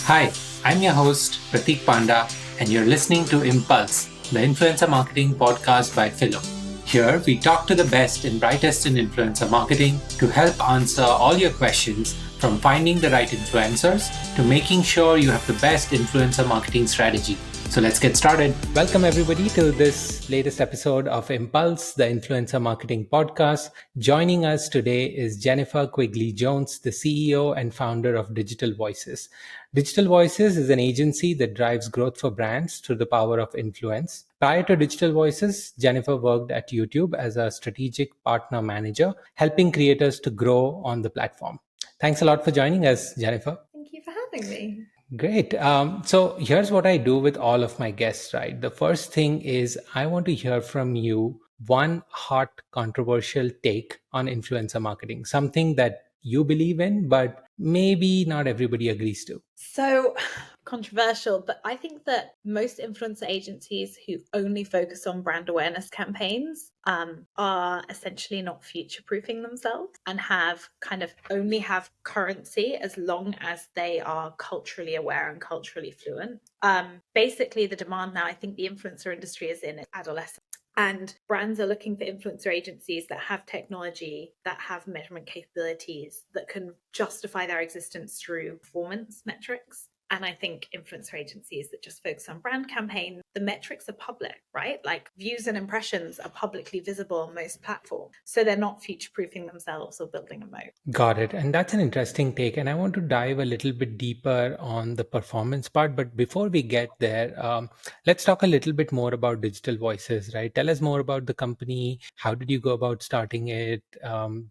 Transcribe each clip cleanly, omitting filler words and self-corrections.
Hi, I'm your host, Prateek Panda, and you're listening to Impulse, the influencer marketing podcast by Phyllo. Here, we talk to the best and brightest in influencer marketing to help answer all your questions, from finding the right influencers to making sure you have the best influencer marketing strategy. So let's get started. Welcome, everybody, to this latest episode of Impulse, the influencer marketing podcast. Joining us today is Jennifer Quigley-Jones, the CEO and founder of Digital Voices. Digital Voices is an agency that drives growth for brands through the power of influence. Prior to Digital Voices, Jennifer worked at YouTube as a strategic partner manager, helping creators to grow on the platform. Thanks a lot for joining us, Jennifer. Thank you for having me. Great. So here's what I do with all of my guests, right? The first thing is I want to hear from you one hot, controversial take on influencer marketing, something that you believe in, but maybe not everybody agrees to. So controversial, but I think that most influencer agencies who only focus on brand awareness campaigns are essentially not future-proofing themselves and only have currency as long as they are culturally aware and culturally fluent. Basically, the demand now, I think the influencer industry is in adolescence. And brands are looking for influencer agencies that have technology, that have measurement capabilities, that can justify their existence through performance metrics. And I think influencer agencies that just focus on brand campaigns, the metrics are public, right? Like views and impressions are publicly visible on most platforms. So they're not future-proofing themselves or building a moat. Got it. And that's an interesting take. And I want to dive a little bit deeper on the performance part. But before we get there, let's talk a little bit more about Digital Voices, right? Tell us more about the company. How did you go about starting it?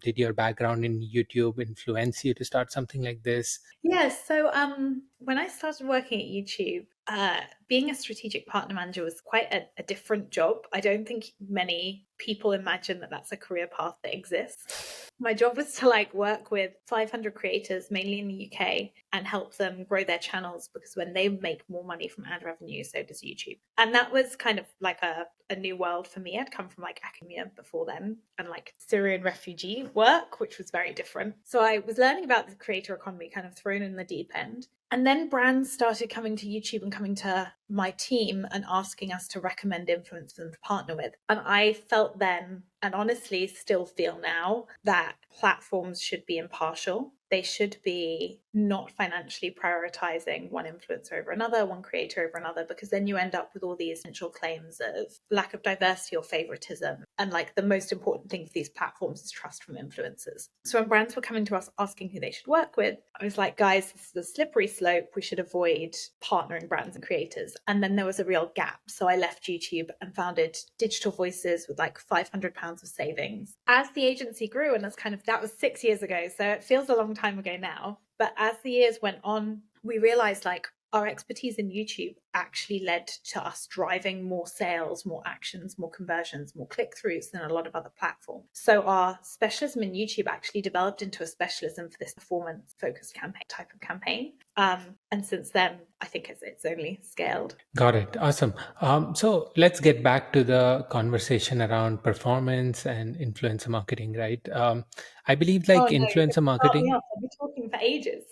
Did your background in YouTube influence you to start something like this? Yes. So when I started working at YouTube, being a strategic partner manager was quite a different job. I don't think many people imagine that that's a career path that exists. My job was to work with 500 creators, mainly in the UK, and help them grow their channels, because when they make more money from ad revenue, so does YouTube. And that was kind of like a new world for me. I'd come from academia before then and Syrian refugee work, which was very different. So I was learning about the creator economy, kind of thrown in the deep end. And then brands started coming to YouTube and coming to my team and asking us to recommend influencers to partner with. And I felt then, and honestly still feel now, that platforms should be impartial. They should be not financially prioritizing one influencer over another, one creator over another, because then you end up with all these essential claims of lack of diversity or favoritism. And the most important thing for these platforms is trust from influencers. So when brands were coming to us asking who they should work with, I was like, guys, this is a slippery slope. We should avoid partnering brands and creators. And then there was a real gap. So I left YouTube and founded Digital Voices with £500 of savings. As the agency grew, and that was 6 years ago, so it feels a long time ago now. But as the years went on, we realized our expertise in YouTube actually led to us driving more sales, more actions, more conversions, more click-throughs than a lot of other platforms. So our specialism in YouTube actually developed into a specialism for this performance-focused type of campaign. And since then, I think it's only scaled. Got it. Awesome. So let's get back to the conversation around performance and influencer marketing, right? I believe Oh no, influencer start me marketing. up. I'll be talking for ages.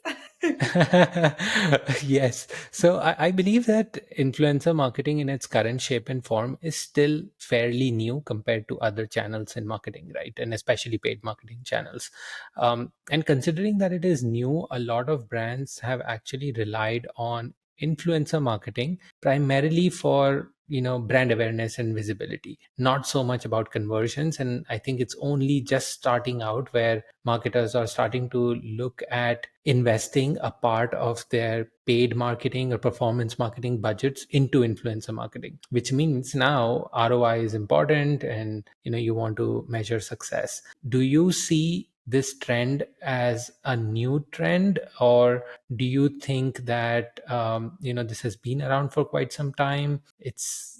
Yes. So I believe that influencer marketing in its current shape and form is still fairly new compared to other channels in marketing, right? And especially paid marketing channels. And considering that it is new, a lot of brands have actually relied on influencer marketing primarily for brand awareness and visibility, not so much about conversions. And I think it's only just starting out where marketers are starting to look at investing a part of their paid marketing or performance marketing budgets into influencer marketing, which means now ROI is important, and you want to measure success. Do you see this trend as a new trend, or do you think that this has been around for quite some time?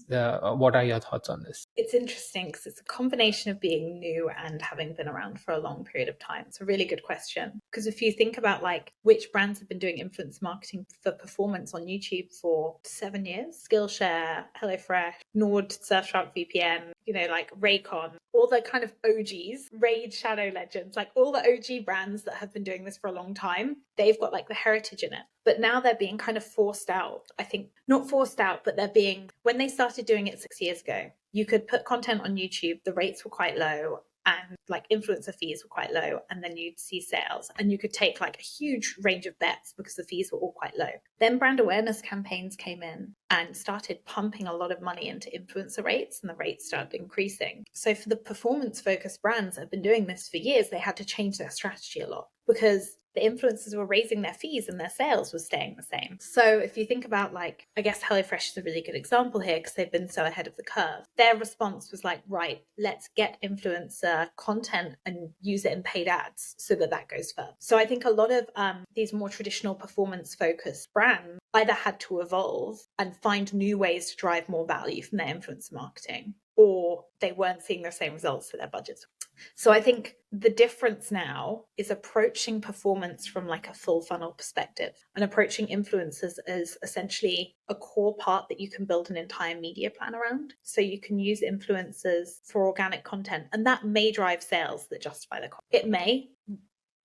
What are your thoughts on this? It's interesting because it's a combination of being new and having been around for a long period of time. It's a really good question, because if you think about which brands have been doing influence marketing for performance on YouTube for 7 years, Skillshare, HelloFresh, Nord, Surfshark VPN, Raycon, all the kind of OGs, Raid, Shadow Legends, all the OG brands that have been doing this for a long time, they've got like the heritage in it. But now they're being kind of forced out. I think not forced out, but they're being, when they started doing it 6 years ago, you could put content on YouTube, the rates were quite low, and like influencer fees were quite low, and then you'd see sales and you could take like a huge range of bets because the fees were all quite low. Then brand awareness campaigns came in and started pumping a lot of money into influencer rates, and the rates started increasing. So for the performance focused brands that have been doing this for years, they had to change their strategy a lot because the influencers were raising their fees and their sales was staying the same. So if you think about, like, I guess HelloFresh is a really good example here because they've been so ahead of the curve. Their response was like, right, let's get influencer content and use it in paid ads so that goes further. So I think a lot of these more traditional performance focused brands either had to evolve and find new ways to drive more value from their influencer marketing, or they weren't seeing the same results for their budgets. So I think the difference now is approaching performance from like a full funnel perspective and approaching influencers as essentially a core part that you can build an entire media plan around. So you can use influencers for organic content, and that may drive sales that justify the cost. It may,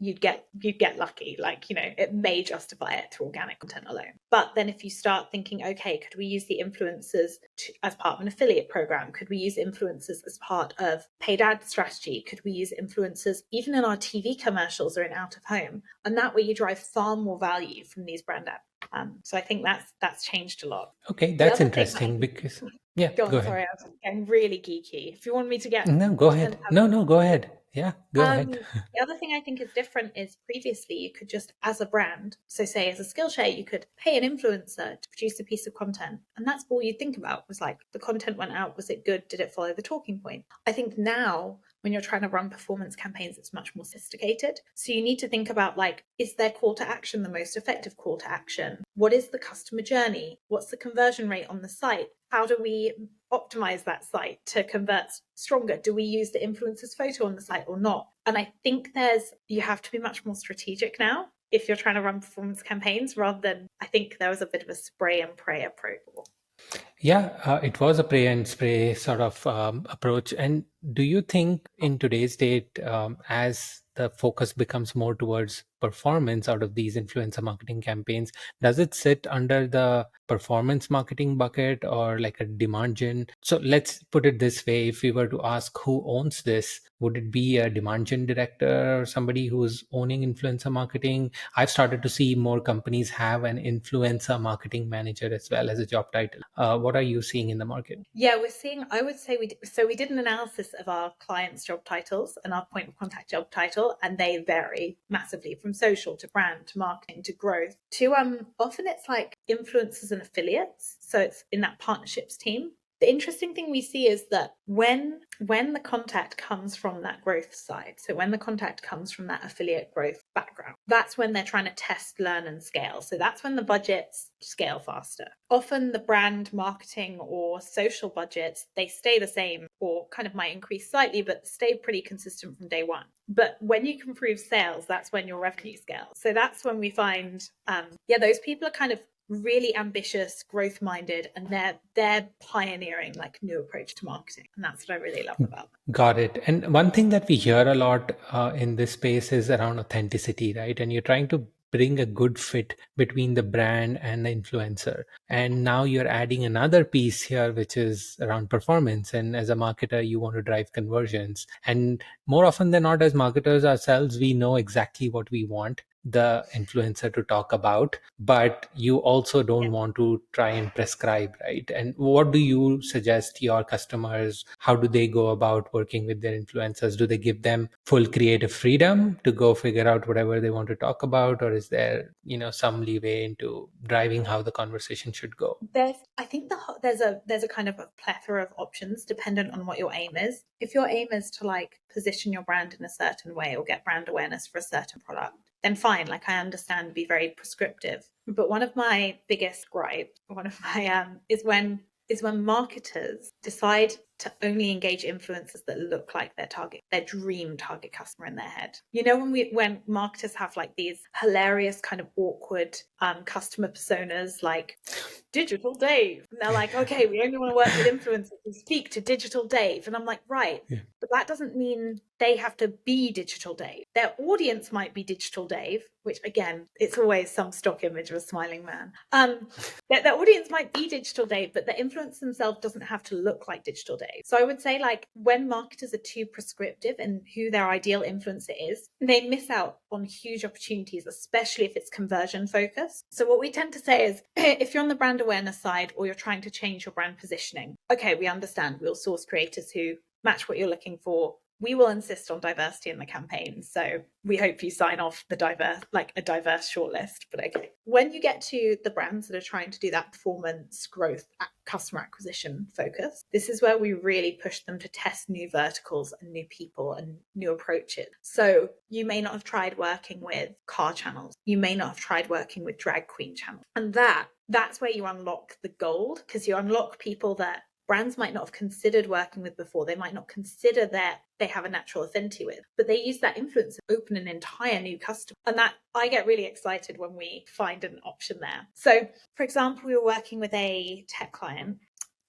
you'd get lucky, like, you know, it may justify it through organic content alone. But then if you start thinking, okay, could we use the influencers as part of an affiliate program? Could we use influencers as part of paid ad strategy? Could we use influencers even in our TV commercials or in out of home? And that way you drive far more value from these brand ads. So I think that's changed a lot. Okay, The that's other thing that interesting because, yeah, go go on, ahead. sorry, I was getting really geeky. If you want me to get No, go and ahead. No, no, go ahead. Yeah, go ahead. the other thing I think is different is previously you could just, as a brand, so say as a Skillshare, you could pay an influencer to produce a piece of content. And that's all you'd think about was like, the content went out, was it good? Did it follow the talking point? I think now when you're trying to run performance campaigns, it's much more sophisticated. So you need to think about, like, is their call to action the most effective call to action? What is the customer journey? What's the conversion rate on the site? How do we optimize that site to convert stronger? Do we use the influencer's photo on the site or not? And I think you have to be much more strategic now if you're trying to run performance campaigns, rather than, I think there was a bit of a spray and pray approach. Yeah, it was a pray and spray sort of approach. And do you think in today's date, as the focus becomes more towards performance out of these influencer marketing campaigns, does it sit under the performance marketing bucket or like a demand gen? So let's put it this way. If we were to ask who owns this, would it be a demand gen director or somebody who's owning influencer marketing? I've started to see more companies have an influencer marketing manager as well as a job title. What are you seeing in the market? Yeah, we're seeing, I would say we did an analysis of our clients' job titles and our point of contact job title, and they vary massively from social to brand to marketing to growth to often it's like influencers and affiliates. So it's in that partnerships team. The interesting thing we see is that when the contact comes from that growth side, so when the contact comes from that affiliate growth background, that's when they're trying to test, learn, and scale. So that's when the budgets scale faster. Often the brand marketing or social budgets, they stay the same or kind of might increase slightly, but stay pretty consistent from day one. But when you can prove sales, that's when your revenue scales. So that's when we find, those people are kind of really ambitious, growth minded, and they're pioneering like new approach to marketing, and that's what I really love about them. Got it. And one thing that we hear a lot in this space is around authenticity, right? And you're trying to bring a good fit between the brand and the influencer. And now you're adding another piece here, which is around performance. And as a marketer, you want to drive conversions. And more often than not, as marketers ourselves, we know exactly what we want the influencer to talk about, but you also don't want to try and prescribe, right? And what do you suggest your customers? How do they go about working with their influencers? Do they give them full creative freedom to go figure out whatever they want to talk about, or is there, some leeway into driving how the conversation should go? I think there's a kind of a plethora of options dependent on what your aim is. If your aim is to like position your brand in a certain way or get brand awareness for a certain product, then fine. Like, I understand, be very prescriptive. But one of my biggest gripes, is when marketers decide to only engage influencers that look like their dream target customer in their head. You know, when marketers have like these hilarious kind of awkward customer personas, like Digital Dave. And they're like, okay, we only want to work with influencers who speak to Digital Dave. And I'm like, right. Yeah. But that doesn't mean they have to be Digital Dave. Their audience might be Digital Dave, which again, it's always some stock image of a smiling man. Their audience might be Digital Dave, but the influence themselves doesn't have to look like Digital Dave. So I would say, like, when marketers are too prescriptive in who their ideal influencer is, they miss out on huge opportunities, especially if it's conversion focused. So what we tend to say is, if you're on the brand awareness side or you're trying to change your brand positioning, okay, we understand, we'll source creators who match what you're looking for. We will insist on diversity in the campaign. So we hope you sign off a diverse shortlist. But okay, when you get to the brands that are trying to do that performance growth customer acquisition focus, this is where we really push them to test new verticals and new people and new approaches. So you may not have tried working with car channels. You may not have tried working with drag queen channels. And that's where you unlock the gold, because you unlock people that brands might not have considered working with before. They might not consider that they have a natural affinity with, but they use that influence to open an entire new customer. And that, I get really excited when we find an option there. So, for example, we were working with a tech client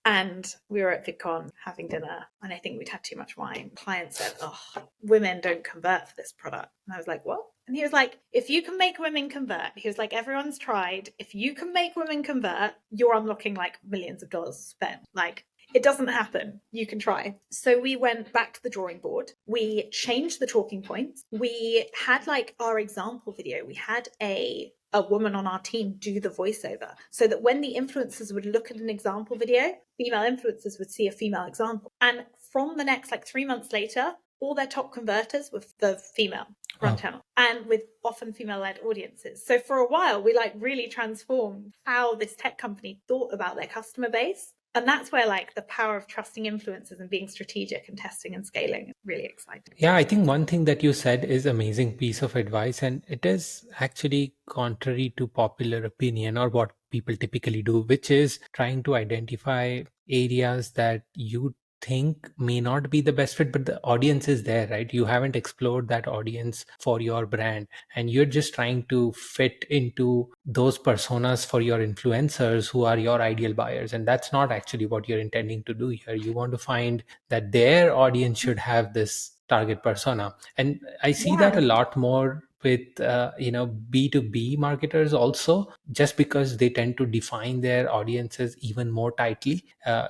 and we were at VidCon having dinner, and I think we'd had too much wine. The client said, oh, women don't convert for this product. And I was like, what? And he was like, if you can make women convert, he was like, everyone's tried. If you can make women convert, you're unlocking like millions of dollars spent. Like, it doesn't happen. You can try. So we went back to the drawing board. We changed the talking points. We had like our example video. We had a woman on our team do the voiceover, so that when the influencers would look at an example video, female influencers would see a female example. And from the next like 3 months later, all their top converters were the female run channel, and with often female-led audiences. So for a while, we like really transformed how this tech company thought about their customer base. And that's where like the power of trusting influencers and being strategic and testing and scaling is really exciting. Yeah, I think one thing that you said is amazing piece of advice, and it is actually contrary to popular opinion or what people typically do, which is trying to identify areas that you think may not be the best fit, but the audience is there, right? You haven't explored that audience for your brand, and you're just trying to fit into those personas for your influencers who are your ideal buyers. And that's not actually what you're intending to do here. You want to find that their audience should have this target persona. And I see that a lot more with B2B marketers also, just because they tend to define their audiences even more tightly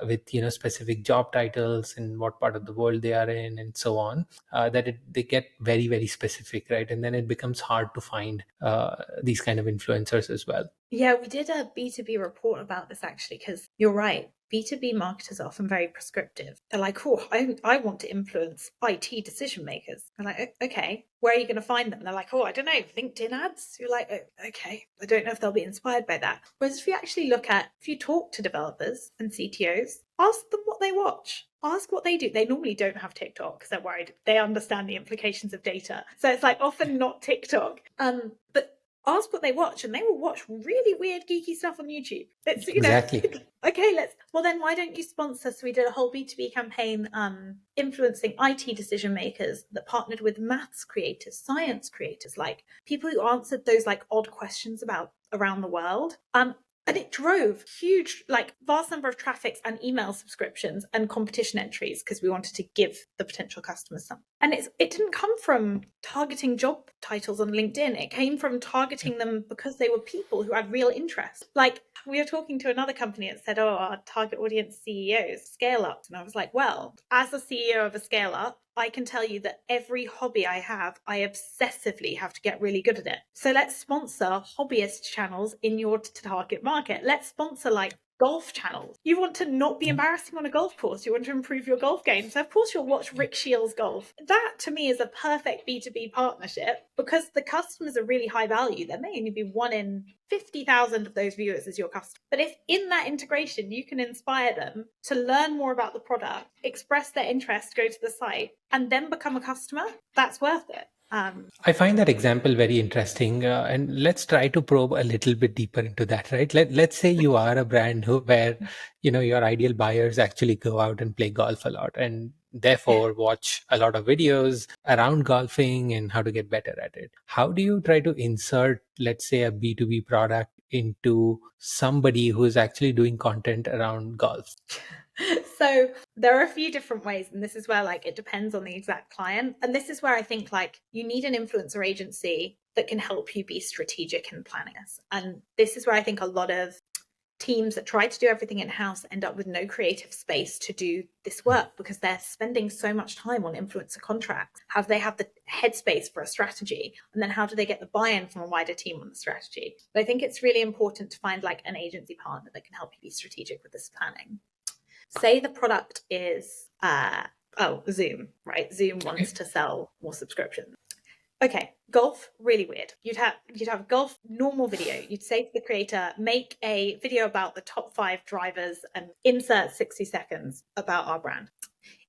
with specific job titles and what part of the world they are in and so on, they get very, very specific, right? And then it becomes hard to find these kind of influencers as well. Yeah, we did a B2B report about this actually, because you're right. B2B marketers are often very prescriptive. They're like, oh, I want to influence IT decision makers. I'm like, okay, where are you going to find them? They're like, oh, I don't know, LinkedIn ads. You're like, oh, okay, I don't know if they'll be inspired by that. Whereas if you talk to developers and CTOs, ask them what they watch. Ask what they do. They normally don't have TikTok because they're worried. They understand the implications of data. So it's like often not TikTok. But ask what they watch, and they will watch really weird, geeky stuff on YouTube. It's, Exactly. Okay, well then why don't you sponsor? So we did a whole B2B campaign influencing IT decision makers that partnered with maths creators, science creators, like people who answered those like odd questions about around the world. And it drove huge, like vast number of traffics and email subscriptions and competition entries, because we wanted to give the potential customers some. And it didn't come from targeting job titles on LinkedIn. It came from targeting them because they were people who had real interest. Like we were talking to another company that said, oh, our target audience CEOs, scale ups. And I was like, well, as a CEO of a scale up, I can tell you that every hobby I have, I obsessively have to get really good at it. So let's sponsor hobbyist channels in your target market. Let's sponsor like golf channels. You want to not be embarrassing on a golf course. You want to improve your golf game. So of course you'll watch Rick Shields golf. That to me is a perfect B2B partnership, because the customers are really high value. There may only be 1 in 50,000 of those viewers as your customer. But if in that integration you can inspire them to learn more about the product, express their interest, go to the site, and then become a customer, that's worth it. I find that example very interesting, and let's try to probe a little bit deeper into that, right? Let's say you are a brand where your ideal buyers actually go out and play golf a lot, and therefore watch a lot of videos around golfing and how to get better at it. How do you try to insert, let's say, a B2B product into somebody who is actually doing content around golf? So there are a few different ways, and this is where like it depends on the exact client. And this is where I think like you need an influencer agency that can help you be strategic in planning this. And this is where I think a lot of teams that try to do everything in-house end up with no creative space to do this work because they're spending so much time on influencer contracts. How do they have the headspace for a strategy? And then how do they get the buy-in from a wider team on the strategy? But I think it's really important to find like an agency partner that can help you be strategic with this planning. Say the product is Zoom, right? Zoom wants to sell more subscriptions. Okay, golf, really weird. You'd have golf normal video. You'd say to the creator, make a video about the top 5 drivers and insert 60 seconds about our brand.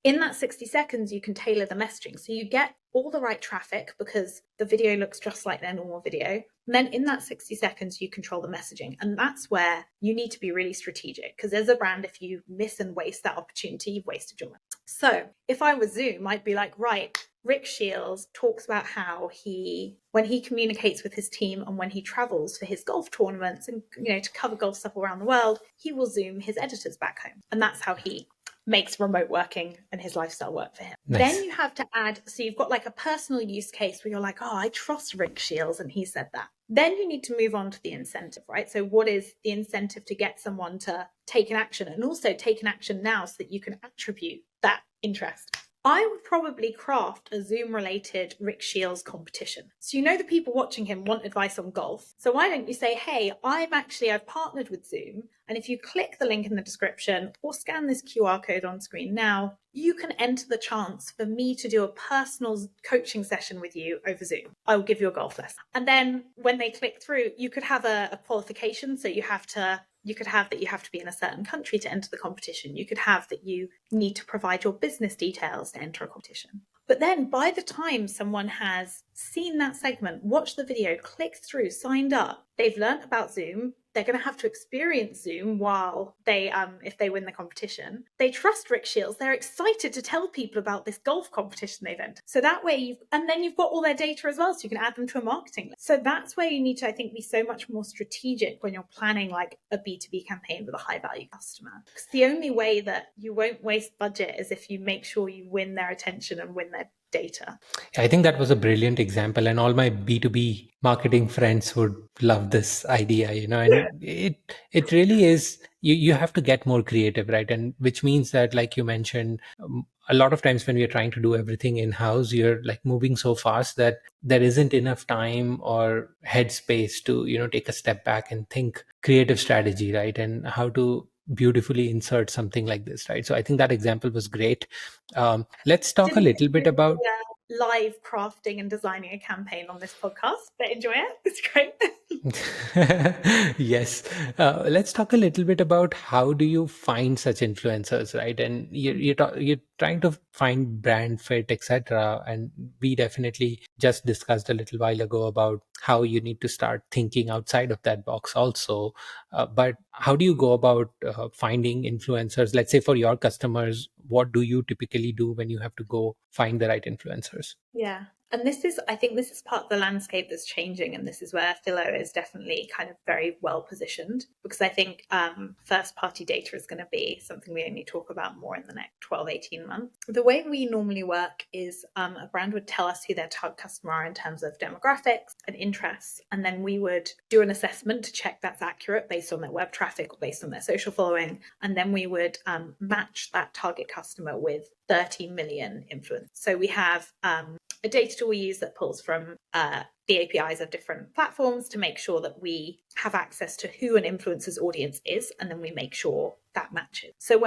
In that 60 seconds, you can tailor the messaging. So you get all the right traffic because the video looks just like their normal video. And then in that 60 seconds, you control the messaging. And that's where you need to be really strategic because as a brand, if you miss and waste that opportunity, you've wasted your money. So if I was Zoom, I'd be like, right, Rick Shields talks about how when he communicates with his team and when he travels for his golf tournaments and, to cover golf stuff around the world, he will Zoom his editors back home. And that's how he makes remote working and his lifestyle work for him. Nice. Then you have to add, so you've got like a personal use case where you're like, oh, I trust Rick Shields and he said that. Then you need to move on to the incentive, right? So what is the incentive to get someone to take an action and also take an action now so that you can attribute that interest? I would probably craft a Zoom-related Rick Shields competition. So the people watching him want advice on golf. So why don't you say, hey, I've partnered with Zoom, and if you click the link in the description or scan this QR code on screen now, you can enter the chance for me to do a personal coaching session with you over Zoom. I will give you a golf lesson. And then when they click through, you could have a qualification. So you could have that you have to be in a certain country to enter the competition. You could have that you need to provide your business details to enter a competition. But then by the time someone has seen that segment, watched the video, clicked through, signed up, they've learned about Zoom, they're going to have to experience Zoom while they, if they win the competition. They trust Rick Shields. They're excited to tell people about this golf competition they've entered. So that way, and then you've got all their data as well, so you can add them to a marketing list. So that's where you need to, I think, be so much more strategic when you're planning like a B2B campaign with a high value customer. Because the only way that you won't waste budget is if you make sure you win their attention and win their data. I think that was a brilliant example, and all my B2B marketing friends would love this idea, and it really is, you have to get more creative, right? And which means that, like you mentioned, a lot of times when we're trying to do everything in-house, you're like moving so fast that there isn't enough time or headspace to, take a step back and think creative strategy, right? And how to beautifully insert something like this, right? So I think that example was great. Let's talk a Didn't little bit about live crafting and designing a campaign on this podcast, but enjoy it. It's great. Yes. Let's talk a little bit about how do you find such influencers, right? And you're trying to find brand fit, etc. And we definitely just discussed a little while ago about how you need to start thinking outside of that box also. But how do you go about finding influencers? Let's say for your customers, what do you typically do when you have to go find the right influencers? Yeah. And I think this is part of the landscape that's changing. And this is where Phyllo is definitely kind of very well positioned, because I think first party data is going to be something we only talk about more in the next 12, 18 months. The way we normally work is a brand would tell us who their target customer are in terms of demographics and interests. And then we would do an assessment to check that's accurate based on their web traffic or based on their social following. And then we would match that target customer with 30 million influencers. So we have a data tool we use that pulls from the APIs of different platforms to make sure that we have access to who an influencer's audience is, and then we make sure that matches. So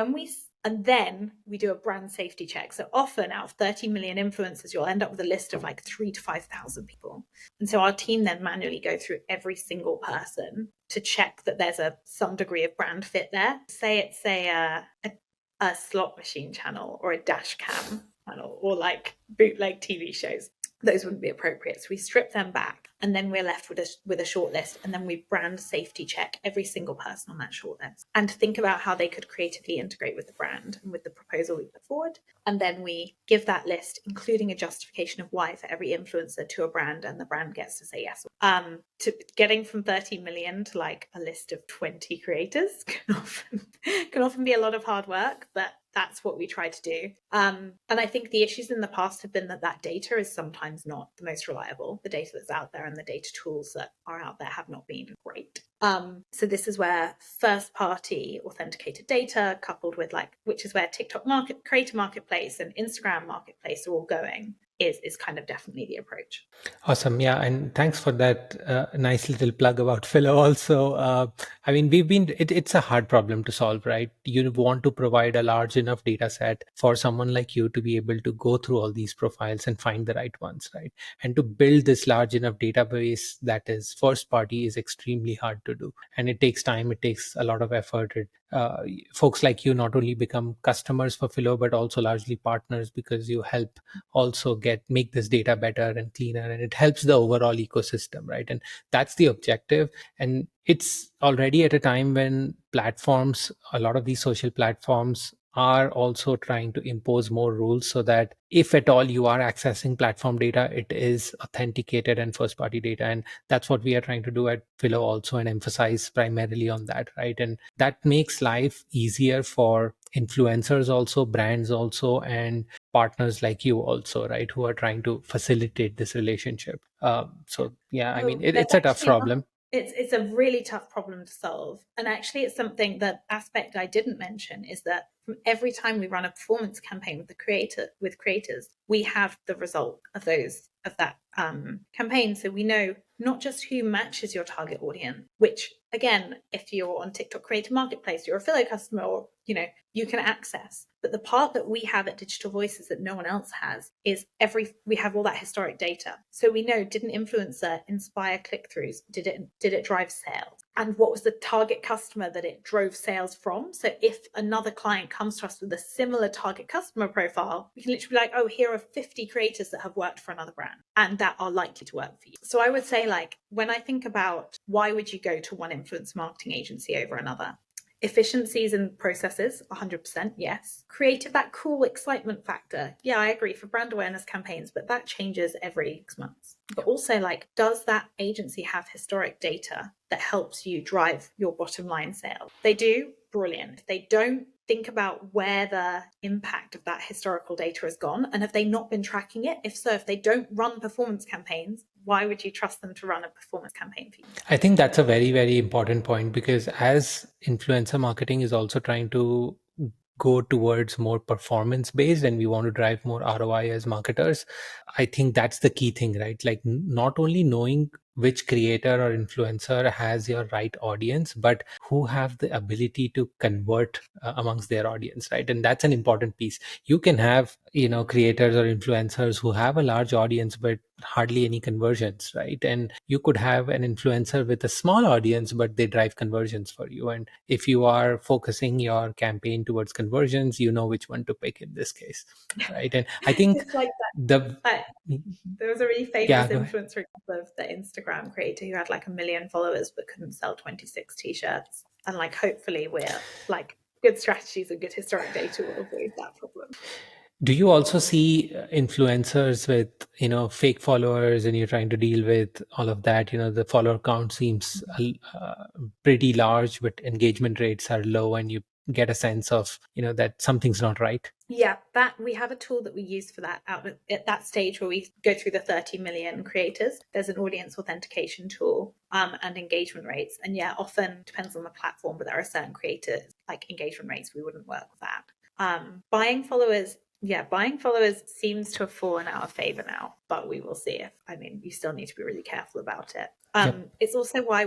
then we do a brand safety check. So often out of 30 million influencers, you'll end up with a list of like 3,000 to 5,000 people. And so our team then manually go through every single person to check that there's some degree of brand fit there. Say it's a slot machine channel or a dash cam channel or like bootleg TV shows. Those wouldn't be appropriate. So we strip them back. and then we're left with a shortlist, and then we brand safety check every single person on that shortlist and think about how they could creatively integrate with the brand and with the proposal we put forward. And then we give that list, including a justification of why for every influencer to a brand, and the brand gets to say yes. To getting from 30 million to like a list of 20 creators can often be a lot of hard work, but that's what we try to do. And I think the issues in the past have been that data is sometimes not the most reliable. The data that's out there and the data tools that are out there have not been great. So this is where first party authenticated data coupled with which is where TikTok creator marketplace and Instagram marketplace are all going, is kind of definitely the approach. Awesome. Yeah. And thanks for that nice little plug about Phyllo also. I mean, it's a hard problem to solve, right? You want to provide a large enough data set for someone like you to be able to go through all these profiles and find the right ones, right? And to build this large enough database that is first party is extremely hard to do. And it takes time, it takes a lot of effort. Folks like you not only become customers for Phyllo, but also largely partners, because you help also make this data better and cleaner, and it helps the overall ecosystem, right? And that's the objective. And it's already at a time when a lot of these social platforms are also trying to impose more rules, so that if at all you are accessing platform data, it is authenticated and first party data. And that's what we are trying to do at Phyllo also, and emphasize primarily on that, right? And that makes life easier for influencers also, brands also, and partners like you also, right, who are trying to facilitate this relationship. So yeah, I mean, There's it's a tough actually problem. it's a really tough problem to solve. And actually, it's something that aspect I didn't mention is that from every time we run a performance campaign with creators, we have the result of that campaign. So we know not just who matches your target audience, which again, if you're on TikTok Creator Marketplace, you're a Phyllo customer, or you can access. But the part that we have at Digital Voices that no one else has is we have all that historic data. So we know, did an influencer inspire click-throughs? Did it drive sales? And what was the target customer that it drove sales from? So if another client comes to us with a similar target customer profile, we can literally be like, oh, here are 50 creators that have worked for another brand and that are likely to work for you. So I would say, when I think about why would you go to one influence marketing agency over another? Efficiencies and processes, 100%, yes. Creative, that cool excitement factor. Yeah, I agree for brand awareness campaigns, but that changes every 6 months. But also, does that agency have historic data that helps you drive your bottom line sales? They do, brilliant. If they don't, think about where the impact of that historical data has gone, and have they not been tracking it? If so, if they don't run performance campaigns, why would you trust them to run a performance campaign for you? I think that's a very, very important point, because as influencer marketing is also trying to go towards more performance based, and we want to drive more ROI as marketers, I think that's the key thing, right? Not only knowing which creator or influencer has your right audience, but who have the ability to convert amongst their audience, right? And that's an important piece. You can have, creators or influencers who have a large audience, but hardly any conversions, right? And you could have an influencer with a small audience, but they drive conversions for you. And if you are focusing your campaign towards conversions, you know which one to pick in this case, right? And I think It's like the there was a really famous yeah, go ahead. influencer of the Instagram creator who had 1 million followers but couldn't sell 26 t-shirts. And hopefully we're good strategies and good historic data will avoid that problem. Do you also see influencers with, fake followers, and you're trying to deal with all of that? The follower count seems pretty large, but engagement rates are low, and you get a sense of, that something's not right. Yeah, that we have a tool that we use for that out at that stage where we go through the 30 million creators. There's an audience authentication tool and engagement rates. And yeah, often depends on the platform, but there are certain creators engagement rates we wouldn't work with that. Buying followers seems to have fallen out of favor now, but we will see. You still need to be really careful about it. Yep. It's also why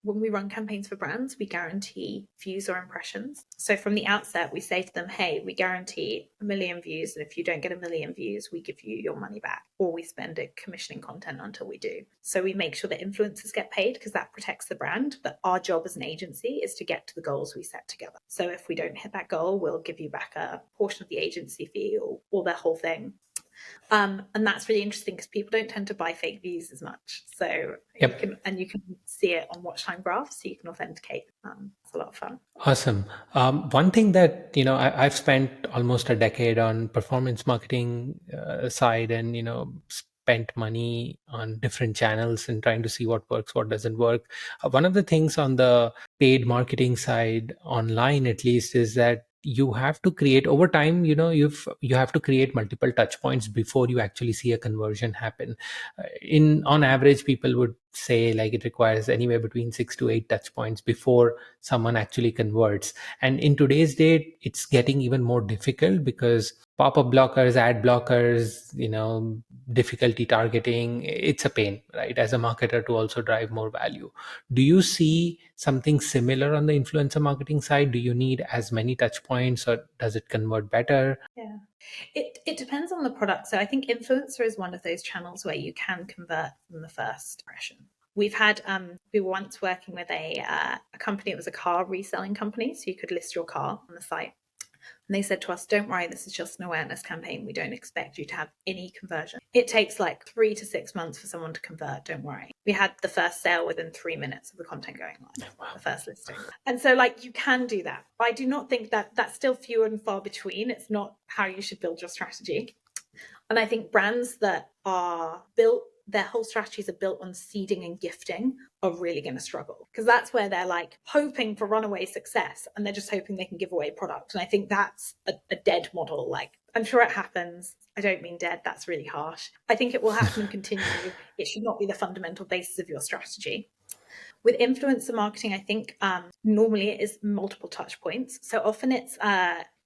when we run campaigns for brands, we guarantee views or impressions. So from the outset, we say to them, hey, we guarantee 1 million views. And if you don't get 1 million views, we give you your money back, or we spend it commissioning content until we do. So we make sure that influencers get paid because that protects the brand. But our job as an agency is to get to the goals we set together. So if we don't hit that goal, we'll give you back a portion of the agency fee or the whole thing. And that's really interesting because people don't tend to buy fake views as much. So Yep. you can see it on watch time graphs, so you can authenticate. It's a lot of fun. Awesome. One thing that I've spent almost a decade on performance marketing side, and spent money on different channels and trying to see what works, what doesn't work. One of the things on the paid marketing side, online at least, is that you have to create over time. You have to create multiple touch points before you actually see a conversion happen. In on average, people would say like it requires anywhere between 6 to 8 touch points before someone actually converts. And in today's date, it's getting even more difficult because pop-up blockers, ad blockers, difficulty targeting, it's a pain, right? As a marketer, to also drive more value. Do you see something similar on the influencer marketing side? Do you need as many touch points, or does it convert better? Yeah. It depends on the product. So I think influencer is one of those channels where you can convert from the first impression. We've had we were once working with a company. It was a car reselling company, so you could list your car on the site. And they said to us, don't worry, this is just an awareness campaign. We don't expect you to have any conversion. It takes like 3 to 6 months for someone to convert. Don't worry. We had the first sale within 3 minutes of the content going live, the first listing. And so like you can do that. I do not think that that's still few and far between. It's not how you should build your strategy. And I think brands that are built, their whole strategies are built on seeding and gifting, are really going to struggle, because that's where they're like hoping for runaway success and they're just hoping they can give away product. And I think that's a dead model. Like, I'm sure it happens. I don't mean dead. That's really harsh. I think it will happen and continue. It should not be the fundamental basis of your strategy. With influencer marketing, I think normally it is multiple touch points. So often it's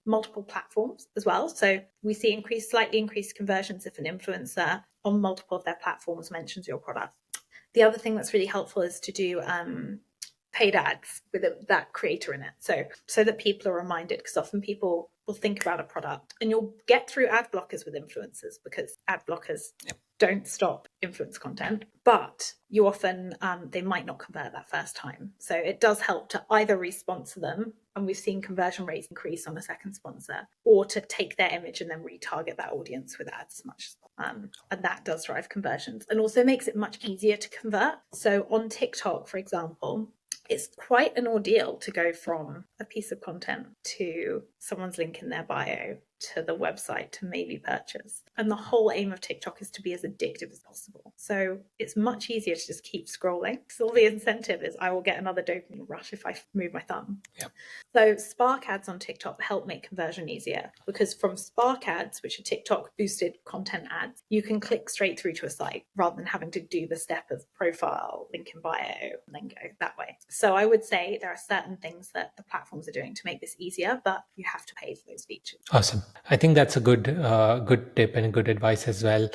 multiple platforms as well. So we see slightly increased conversions if an influencer on multiple of their platforms mentions your product. The other thing that's really helpful is to do paid ads with that creator in it, so that people are reminded, because often people will think about a product, and you'll get through ad blockers with influencers because ad blockers don't stop influence content, but you often they might not convert that first time. So it does help to either responsor them, and we've seen conversion rates increase on a second sponsor, or to take their image and then retarget that audience with ads much. And that does drive conversions and also makes it much easier to convert. So on TikTok, for example, it's quite an ordeal to go from a piece of content to someone's link in their bio to the website to maybe purchase. And the whole aim of TikTok is to be as addictive as possible. So it's much easier to just keep scrolling, because all the incentive is I will get another dopamine rush if I move my thumb. Yeah. So Spark ads on TikTok help make conversion easier, because from Spark ads, which are TikTok boosted content ads, you can click straight through to a site rather than having to do the step of profile, link in bio, and then go that way. So I would say there are certain things that the platforms are doing to make this easier, but you have to pay for those features. Awesome. I think that's a good tip and good advice as well.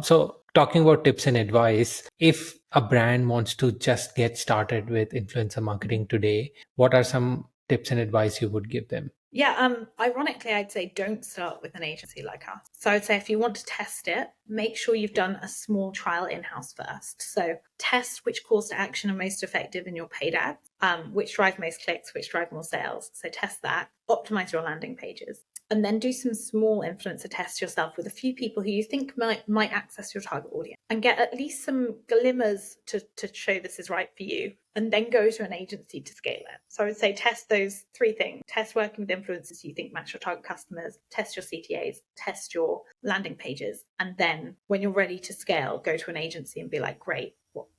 So talking about tips and advice, if a brand wants to just get started with influencer marketing today, what are some tips and advice you would give them? Yeah, ironically, I'd say don't start with an agency like us. So I'd say if you want to test it, make sure you've done a small trial in-house first. So test which calls to action are most effective in your paid ads, which drive most clicks, which drive more sales. So test that, optimize your landing pages, and then do some small influencer tests yourself with a few people who you think might access your target audience, and get at least some glimmers to show this is right for you, and then go to an agency to scale it. So I would say test those 3 things. Test working with influencers you think match your target customers, test your CTAs, test your landing pages, and then when you're ready to scale, go to an agency and be like, great,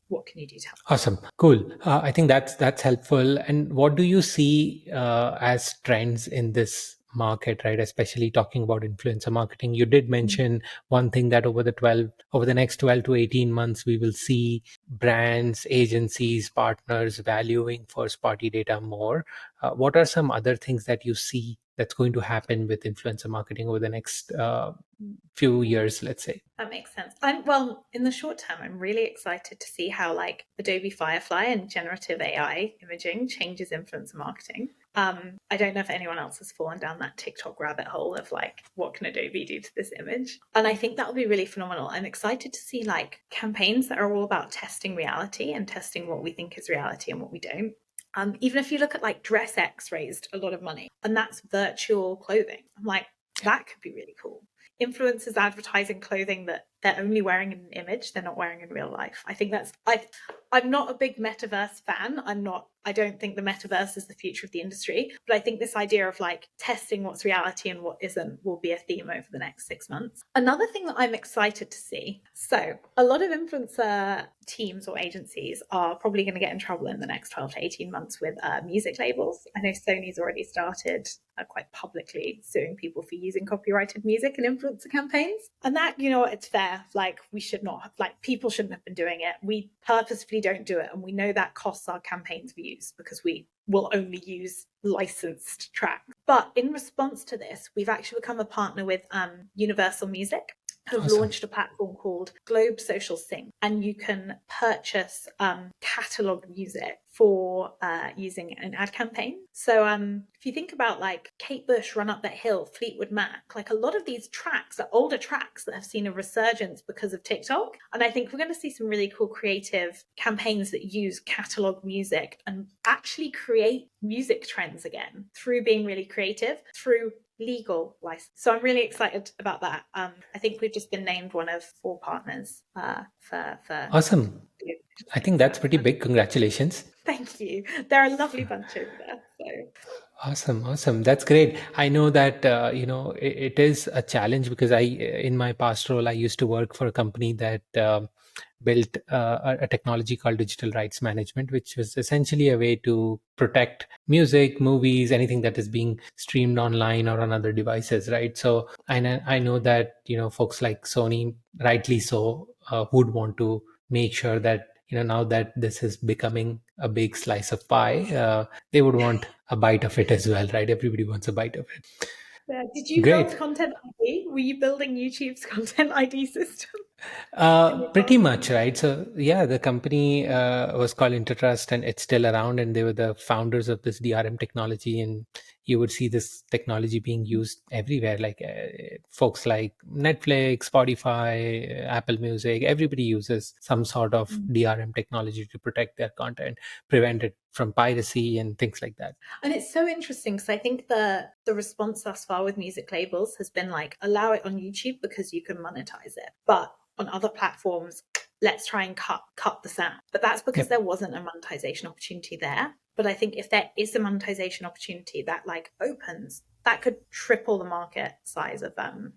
what can you do to help? Awesome. Cool. I think that's helpful. And what do you see as trends in this market, right? Especially talking about influencer marketing. You did mention one thing, that over the next 12 to 18 months, we will see brands, agencies, partners valuing first party data more. What are some other things that you see that's going to happen with influencer marketing over the next few years, let's say? That makes sense. Well, in the short term, I'm really excited to see how like Adobe Firefly and generative AI imaging changes influencer marketing. I don't know if anyone else has fallen down that TikTok rabbit hole of like, what can Adobe do to this image? And I think that will be really phenomenal. I'm excited to see like campaigns that are all about testing reality and testing what we think is reality and what we don't. Even if you look at like DressX raised a lot of money, and that's virtual clothing. I'm like, that could be really cool. influencers advertising clothing that they're only wearing in an image, they're not wearing in real life. I think I'm not a big metaverse fan. I don't think the metaverse is the future of the industry, but I think this idea of like testing what's reality and what isn't will be a theme over the next 6 months. Another thing that I'm excited to see. So a lot of influencer teams or agencies are probably going to get in trouble in the next 12 to 18 months with music labels. I know Sony's already started quite publicly suing people for using copyrighted music in influencer campaigns. And that, it's fair. Like, we should not have, like, people shouldn't have been doing it. We purposefully don't do it. And we know that costs our campaigns views because we will only use licensed tracks. But in response to this, we've actually become a partner with Universal Music, have Awesome. launched a platform called Globe Social Sync, and you can purchase catalog music for using an ad campaign. So if you think about like Kate Bush, Run Up That Hill, Fleetwood Mac, like a lot of these tracks are older tracks that have seen a resurgence because of TikTok. And I think we're going to see some really cool creative campaigns that use catalog music and actually create music trends again through being really creative, through legal license. So I'm really excited about that. I think we've just been named one of 4 partners for Awesome. I think that's pretty big. Congratulations. Thank you. They're a lovely bunch over there. So Awesome. That's great. I know that, it is a challenge because in my past role, I used to work for a company that built a technology called digital rights management, which was essentially a way to protect music, movies, anything that is being streamed online or on other devices, right? So I know that, folks like Sony, rightly so, would want to make sure that, now that this is becoming a big slice of pie, they would want a bite of it as well, right? Everybody wants a bite of it. yeah. Did you build Great. content ID? Were you building YouTube's content ID system? Pretty much, right? So, yeah, the company was called Intertrust and it's still around, and they were the founders of this DRM technology. And you would see this technology being used everywhere, like folks like Netflix, Spotify, Apple Music, everybody uses some sort of DRM technology to protect their content, prevent it from piracy and things like that. And it's so interesting because I think the response thus far with music labels has been like, allow it on YouTube because you can monetize it, but on other platforms, let's try and cut the sound. But that's because Yep. there wasn't a monetization opportunity there. But I think if there is a monetization opportunity that like opens, that could triple the market size of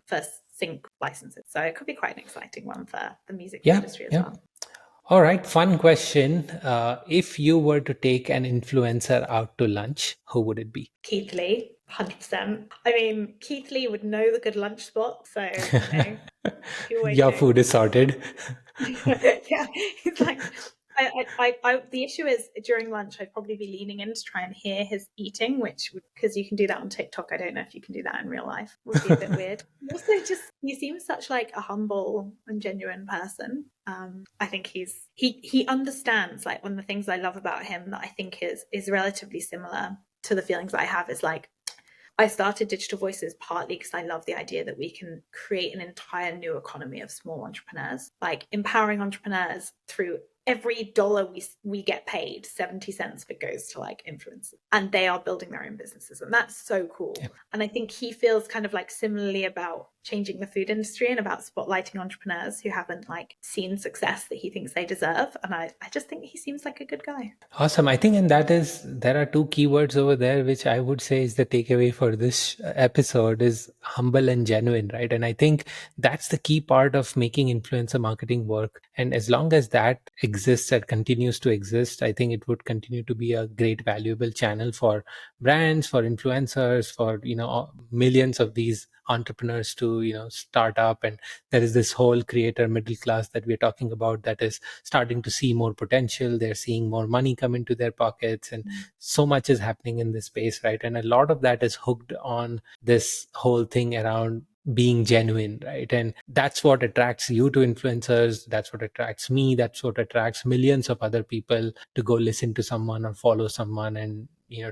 first sync licenses. So it could be quite an exciting one for the music Yeah. industry as Yeah. well. All right, fun question. If you were to take an influencer out to lunch, who would it be? Keith Lee, 100%. I mean, Keith Lee would know the good lunch spot. So, if you're Your waiting. food is sorted. Yeah, he's like, the issue is during lunch, I'd probably be leaning in to try and hear his eating, which, because you can do that on TikTok. I don't know if you can do that in real life. Would be a bit weird. Also, just, he seems such like a humble and genuine person. I think he understands, like, one of the things I love about him that I think is relatively similar to the feelings that I have is like, I started Digital Voices partly because I love the idea that we can create an entire new economy of small entrepreneurs, like empowering entrepreneurs through every dollar we get paid, 70 cents of it goes to like influencers, and they are building their own businesses. And that's so cool. Yep. And I think he feels kind of like similarly about changing the food industry and about spotlighting entrepreneurs who haven't like seen success that he thinks they deserve. And I just think he seems like a good guy. Awesome. I think, and there are 2 keywords over there, which I would say is the takeaway for this episode is humble and genuine, right? And I think that's the key part of making influencer marketing work. And as long as that exists and continues to exist, I think it would continue to be a great, valuable channel for brands, for influencers, for, millions of these entrepreneurs to, start up. And there is this whole creator middle class that we're talking about that is starting to see more potential. They're seeing more money come into their pockets, and so much is happening in this space, right? And a lot of that is hooked on this whole thing around being genuine, right? And that's what attracts you to influencers. That's what attracts me. That's what attracts millions of other people to go listen to someone or follow someone and,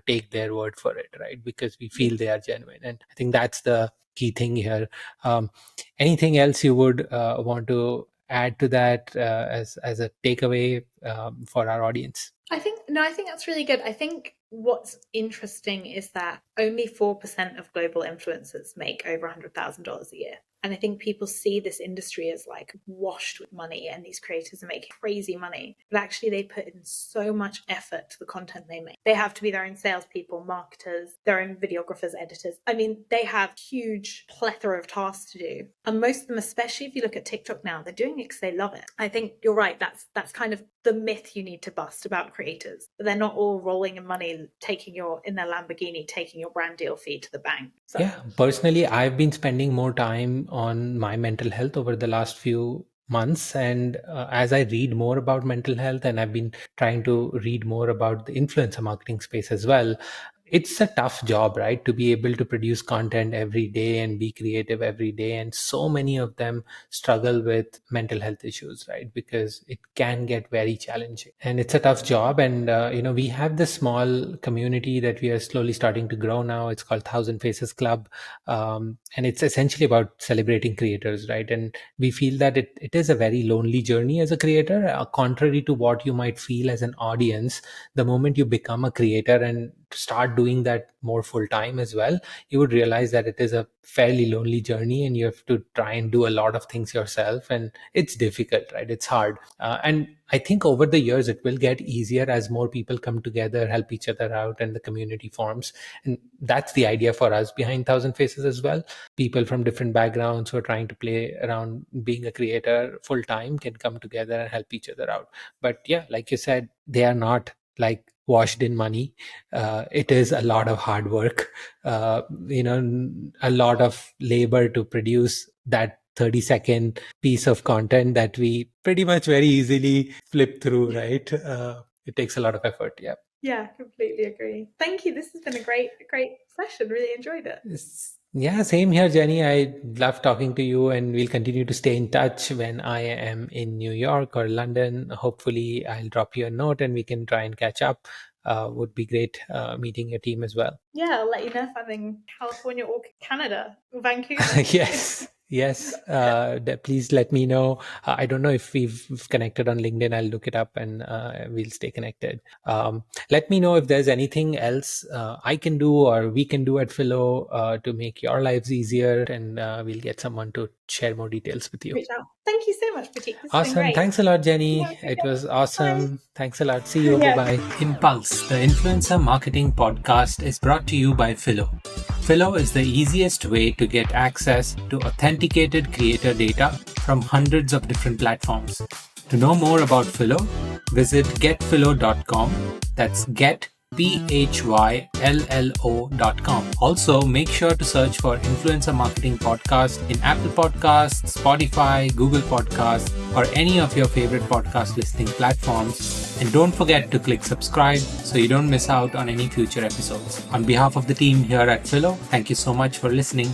take their word for it, right? Because we feel they are genuine. And I think that's the key thing here. Anything else you would want to add to that as a takeaway for our audience? I think that's really good. I think what's interesting is that only 4% of global influencers make over $100,000 a year. And I think people see this industry as like washed with money and these creators are making crazy money. But actually, they put in so much effort to the content they make. They have to be their own salespeople, marketers, their own videographers, editors. I mean, they have huge plethora of tasks to do. And most of them, especially if you look at TikTok now, they're doing it because they love it. I think you're right. That's kind of the myth you need to bust about creators. But they're not all rolling in money, in their Lamborghini, taking your brand deal fee to the bank. So. Yeah, personally, I've been spending more time on my mental health over the last few months. And as I read more about mental health, and I've been trying to read more about the influencer marketing space as well, it's a tough job, right? To be able to produce content every day and be creative every day. And so many of them struggle with mental health issues, right? Because it can get very challenging and it's a tough job. And, we have this small community that we are slowly starting to grow now. It's called Thousand Faces Club. And it's essentially about celebrating creators, right? And we feel that it is a very lonely journey as a creator, contrary to what you might feel as an audience. The moment you become a creator and start doing that more full time as well, you would realize that it is a fairly lonely journey and you have to try and do a lot of things yourself, and it's difficult, right? It's hard. And I think over the years it will get easier as more people come together, help each other out, and the community forms. And that's the idea for us behind Thousand Faces as well. People from different backgrounds who are trying to play around being a creator full time can come together and help each other out. But yeah, like you said, they are not like washed in money. It is a lot of hard work, a lot of labor to produce that 30-second piece of content that we pretty much very easily flip through, right? It takes a lot of effort. Yeah. Yeah, completely agree. Thank you. This has been a great session. Really enjoyed it. Yeah, same here, Jenny. I love talking to you, and we'll continue to stay in touch when I am in New York or London. Hopefully, I'll drop you a note and we can try and catch up. Would be great meeting your team as well. Yeah, I'll let you know if I'm in California or Canada or Vancouver. Yes. Please let me know. I don't know if we've connected on LinkedIn. I'll look it up and we'll stay connected. Let me know if there's anything else I can do or we can do at Phyllo to make your lives easier, and we'll get someone to share more details with you. Reach out. Thank you so much, Prateek. This has Awesome. been great. Thanks a lot, Jenny. It was awesome. Bye. Thanks a lot. See you. Bye-bye. Impulse, the influencer marketing podcast, is brought to you by Phyllo. Phyllo is the easiest way to get access to authenticated creator data from hundreds of different platforms. To know more about Phyllo, visit getphyllo.com. That's getphyllo.com. Also, make sure to search for Influencer Marketing Podcast in Apple Podcasts, Spotify, Google Podcasts, or any of your favorite podcast listening platforms. And don't forget to click subscribe so you don't miss out on any future episodes. On behalf of the team here at Phyllo, thank you so much for listening.